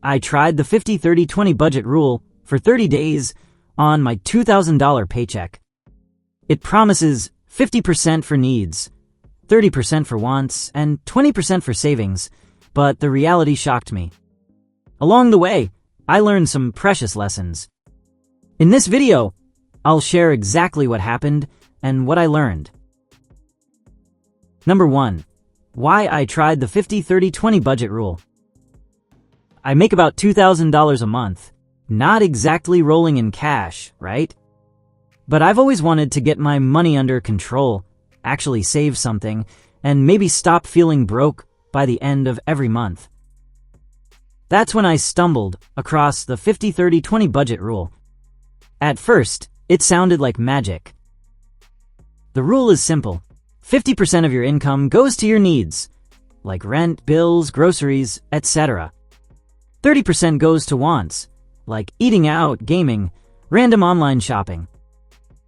I tried the 50-30-20 budget rule for 30 days on my $2,000 paycheck. It promises 50% for needs, 30% for wants, and 20% for savings, but the reality shocked me. Along the way, I learned some precious lessons. In this video, I'll share exactly what happened and what I learned. Number 1. Why I tried the 50-30-20 budget rule. I make about $2,000 a month. Not exactly rolling in cash, right? But I've always wanted to get my money under control, actually save something, and maybe stop feeling broke by the end of every month. That's when I stumbled across the 50-30-20 budget rule. At first, it sounded like magic. The rule is simple. 50% of your income goes to your needs, like rent, bills, groceries, etc. 30% goes to wants, like eating out, gaming, random online shopping.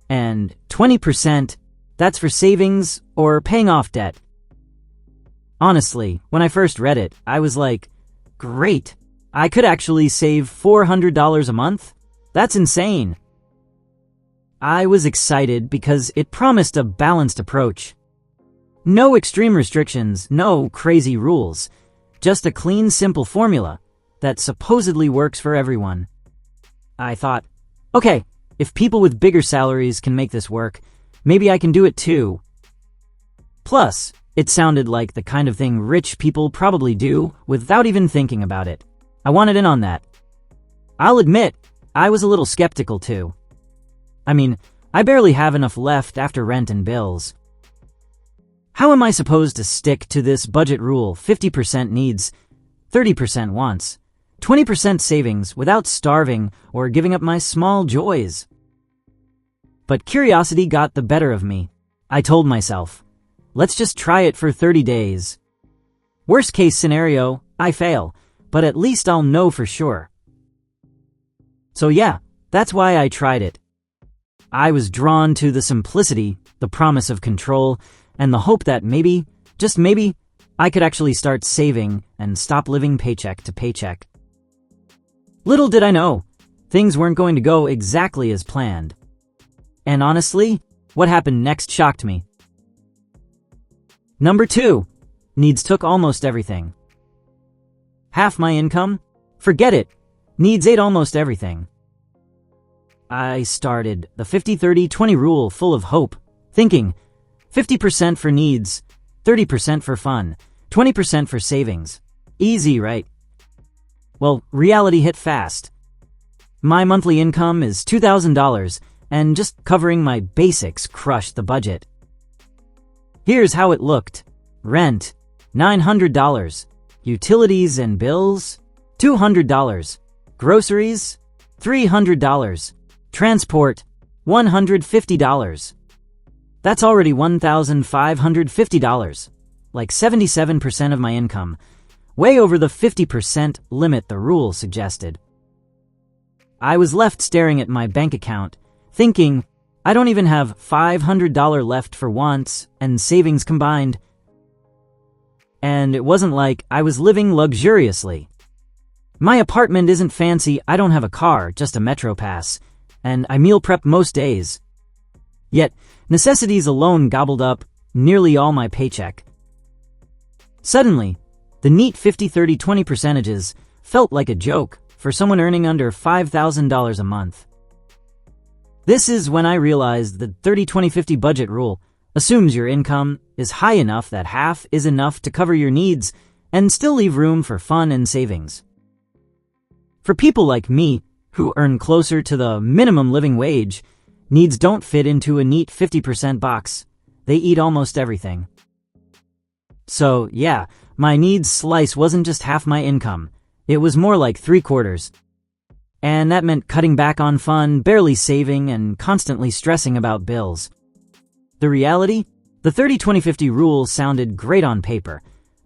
And 20%, that's for savings or paying off debt. Honestly, when I first read it, I was like, great, I could actually save $400 a month? That's insane. I was excited because it promised a balanced approach. No extreme restrictions, no crazy rules, just a clean, simple formula that supposedly works for everyone. I thought, okay, if people with bigger salaries can make this work, maybe I can do it too. Plus, it sounded like the kind of thing rich people probably do without even thinking about it. I wanted in on that. I'll admit, I was a little skeptical too. I mean, I barely have enough left after rent and bills. How am I supposed to stick to this budget rule, 50% needs, 30% wants, 20% savings without starving or giving up my small joys? But curiosity got the better of me. I told myself, let's just try it for 30 days. Worst case scenario, I fail, but at least I'll know for sure. So yeah, that's why I tried it. I was drawn to the simplicity, the promise of control, and the hope that maybe, just maybe, I could actually start saving and stop living paycheck to paycheck. Little did I know, things weren't going to go exactly as planned. And honestly, what happened next shocked me. Number 2. Needs took almost everything. Half my income? Forget it. Needs ate almost everything. I started the 50-30-20 rule full of hope, thinking 50% for needs, 30% for fun, 20% for savings. Easy, right? Well, reality hit fast. My monthly income is $2,000, and just covering my basics crushed the budget. Here's how it looked. Rent, $900. Utilities and bills, $200. Groceries, $300. Transport, $150. That's already $1,550, like 77% of my income, way over the 50% limit the rule suggested. I was left staring at my bank account, thinking, I don't even have $500 left for wants and savings combined. And it wasn't like I was living luxuriously. My apartment isn't fancy, I don't have a car, just a Metro Pass, and I meal prep most days. Yet, necessities alone gobbled up nearly all my paycheck. Suddenly, the neat 50-30-20 percentages felt like a joke for someone earning under $5,000 a month. This is when I realized the 30-20-50 budget rule assumes your income is high enough that half is enough to cover your needs and still leave room for fun and savings. For people like me, who earn closer to the minimum living wage, needs don't fit into a neat 50% box. They eat almost everything. So, yeah, my needs slice wasn't just half my income. It was more like 3/4. And that meant cutting back on fun, barely saving, and constantly stressing about bills. The reality? The 30-20-50 rule sounded great on paper,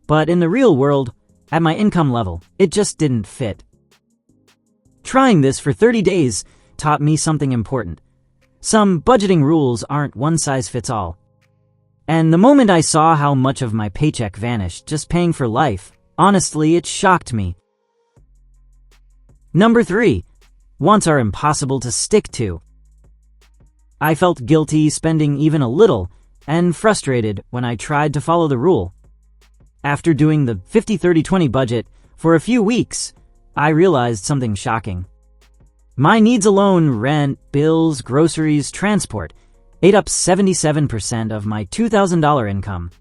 but in the real world, at my income level, it just didn't fit. Trying this for 30 days taught me something important. Some budgeting rules aren't one size fits all. And the moment I saw how much of my paycheck vanished just paying for life, honestly, it shocked me. Number 3. Wants are impossible to stick to. I felt guilty spending even a little and frustrated when I tried to follow the rule. After doing the 50-30-20 budget for a few weeks, I realized something shocking. My needs alone, rent, bills, groceries, transport, ate up 77% of my $2,000 income.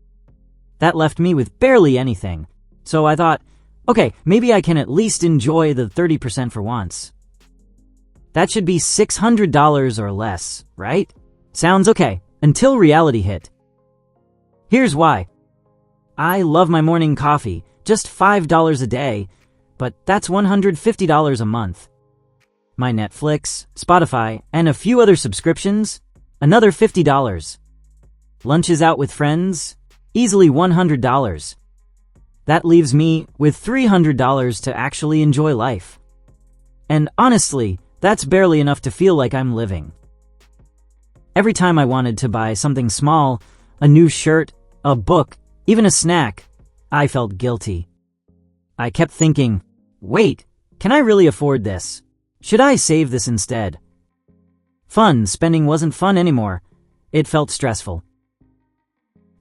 That left me with barely anything, so I thought, okay, maybe I can at least enjoy the 30% for once. That should be $600 or less, right? Sounds okay, until reality hit. Here's why. I love my morning coffee, just $5 a day, but that's $150 a month. My Netflix, Spotify, and a few other subscriptions, another $50. Lunches out with friends, easily $100. That leaves me with $300 to actually enjoy life. And honestly, that's barely enough to feel like I'm living. Every time I wanted to buy something small, a new shirt, a book, even a snack, I felt guilty. I kept thinking, wait, can I really afford this? Should I save this instead? Fun spending wasn't fun anymore. It felt stressful.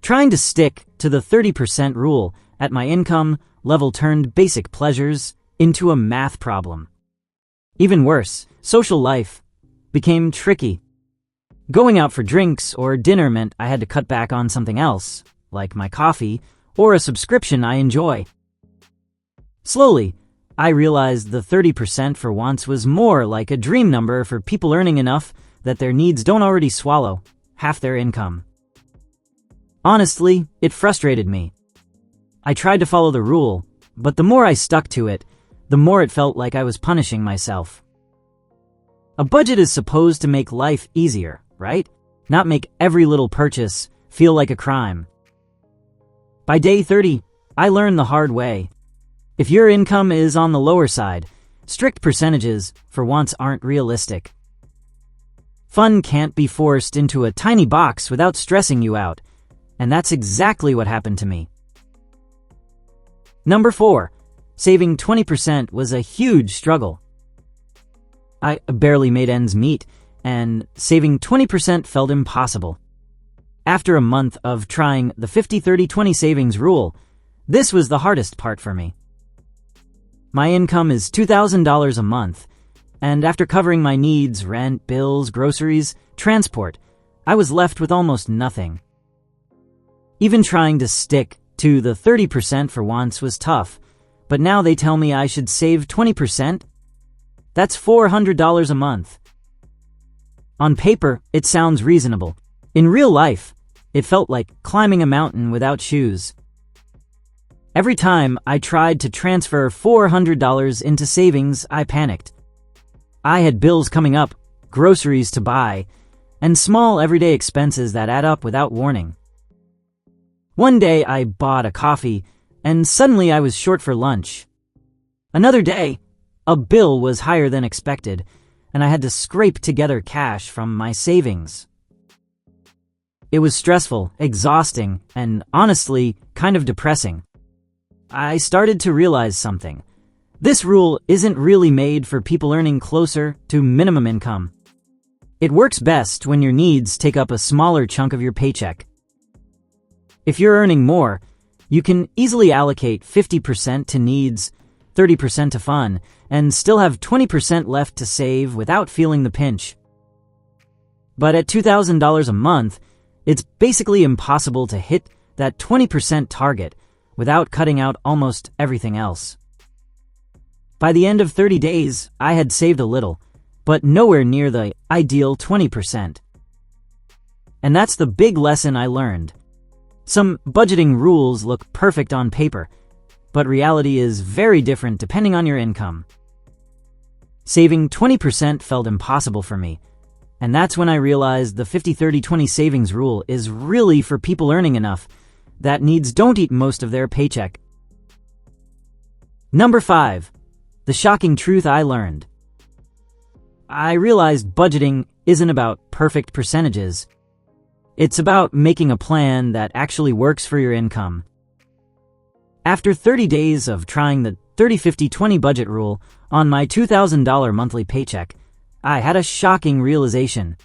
Trying to stick to the 30% rule at my income level turned basic pleasures into a math problem. Even worse, social life became tricky. Going out for drinks or dinner meant I had to cut back on something else, like my coffee or a subscription I enjoy. Slowly, I realized the 30% for once was more like a dream number for people earning enough that their needs don't already swallow half their income. Honestly, it frustrated me. I tried to follow the rule, but the more I stuck to it, the more it felt like I was punishing myself. A budget is supposed to make life easier, right? Not make every little purchase feel like a crime. By day 30, I learned the hard way. If your income is on the lower side, strict percentages for once aren't realistic. Fun can't be forced into a tiny box without stressing you out, and that's exactly what happened to me. Number 4. Saving 20% was a huge struggle. I barely made ends meet, and saving 20% felt impossible. After a month of trying the 50-30-20 savings rule, this was the hardest part for me. My income is $2,000 a month, and after covering my needs, rent, bills, groceries, transport, I was left with almost nothing. Even trying to stick to the 30% for once was tough, but now they tell me I should save 20%? That's $400 a month. On paper, it sounds reasonable. In real life, it felt like climbing a mountain without shoes. Every time I tried to transfer $400 into savings, I panicked. I had bills coming up, groceries to buy, and small everyday expenses that add up without warning. One day I bought a coffee, and suddenly I was short for lunch. Another day, a bill was higher than expected, and I had to scrape together cash from my savings. It was stressful, exhausting, and honestly, kind of depressing. I started to realize something. This rule isn't really made for people earning closer to minimum income. It works best when your needs take up a smaller chunk of your paycheck. If you're earning more, you can easily allocate 50% to needs, 30% to fun, and still have 20% left to save without feeling the pinch. But at $2,000 a month, it's basically impossible to hit that 20% target without cutting out almost everything else. By the end of 30 days, I had saved a little, but nowhere near the ideal 20%. And that's the big lesson I learned. Some budgeting rules look perfect on paper, but reality is very different depending on your income. Saving 20% felt impossible for me, and that's when I realized the 50-30-20 savings rule is really for people earning enough that needs don't eat most of their paycheck. Number 5. The shocking truth I learned. I realized budgeting isn't about perfect percentages. It's about making a plan that actually works for your income. After 30 days of trying the 30-50-20 budget rule On my $2,000 monthly paycheck, I had a shocking realization.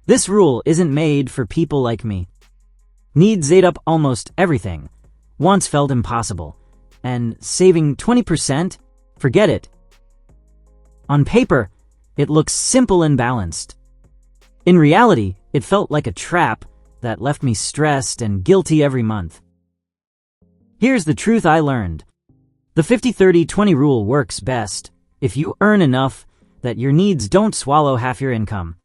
This rule isn't made for people like me. Needs ate up almost everything. Wants felt impossible. And saving 20%? Forget it. On paper, it looks simple and balanced. In reality, it felt like a trap that left me stressed and guilty every month. Here's the truth I learned. The 50-30-20 rule works best if you earn enough that your needs don't swallow half your income.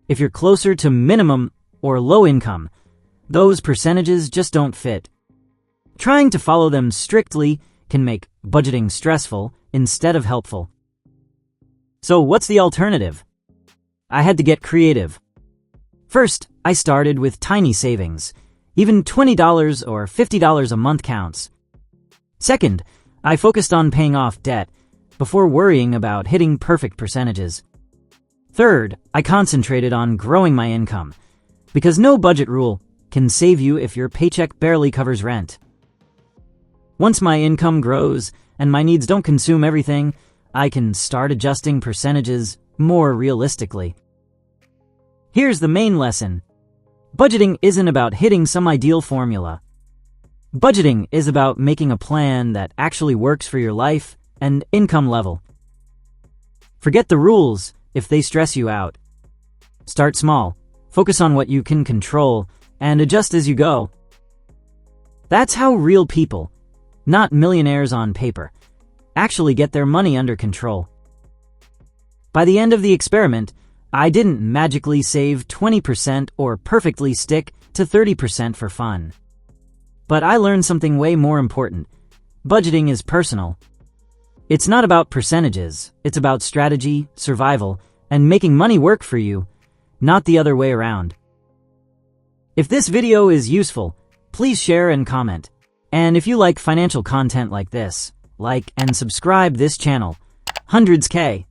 If you're closer to minimum or low income, those percentages just don't fit. Trying to follow them strictly can make budgeting stressful instead of helpful. So what's the alternative? I had to get creative. First, I started with tiny savings. Even $20 or $50 a month counts. Second, I focused on paying off debt before worrying about hitting perfect percentages. Third, I concentrated on growing my income, because no budget rule can save you if your paycheck barely covers rent. Once my income grows and my needs don't consume everything, I can start adjusting percentages more realistically. Here's the main lesson. Budgeting isn't about hitting some ideal formula. Budgeting is about making a plan that actually works for your life and income level. Forget the rules if they stress you out. Start small, focus on what you can control, and adjust as you go. That's how real people, not millionaires on paper, actually get their money under control. By the end of the experiment, I didn't magically save 20% or perfectly stick to 30% for fun. But I learned something way more important. Budgeting is personal. It's not about percentages. It's about strategy, survival, and making money work for you, not the other way around. If this video is useful, please share and comment. And if you like financial content like this, like and subscribe this channel. Hundreds K.